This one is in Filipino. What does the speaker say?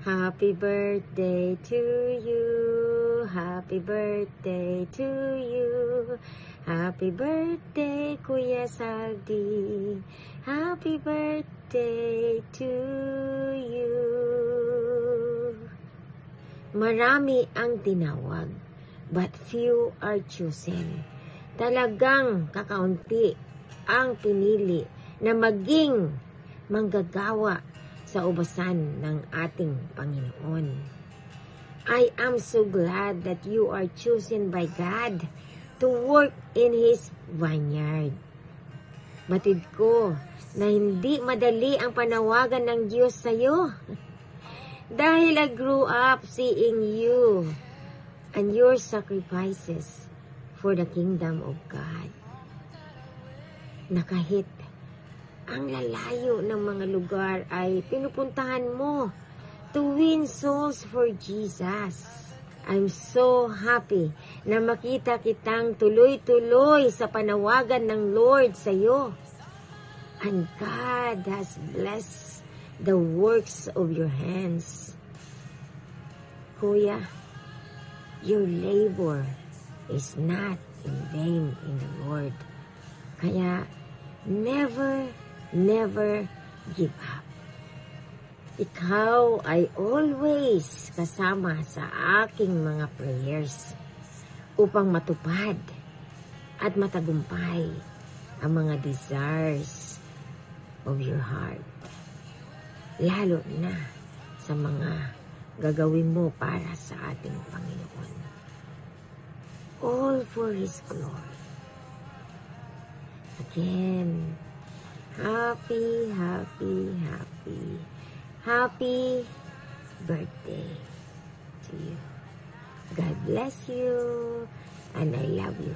Happy birthday to you. Happy birthday to you. Happy birthday, Kuya Saldi. Happy birthday to you. Marami ang tinawag, but few are chosen. Talagang kakaunti ang pinili na maging manggagawa sa ubasan ng ating Panginoon. I am so glad that you are chosen by God to work in His vineyard. Batid ko na hindi madali ang panawagan ng Diyos sa iyo. Dahil I grew up seeing you and your sacrifices for the kingdom of God. Na kahit ang lalayo ng mga lugar ay pinupuntahan mo to win souls for Jesus. I'm so happy na makita kitang tuloy-tuloy sa panawagan ng Lord sa iyo. And God has blessed the works of your hands. Kuya, your labor is not in vain in the Lord. Kaya, never give up. Ikaw ay always kasama sa aking mga prayers upang matupad at matagumpay ang mga desires of your heart. Lalo na sa mga gagawin mo para sa ating Panginoon. All for His glory. Again, happy birthday to you. God bless you, and I love you.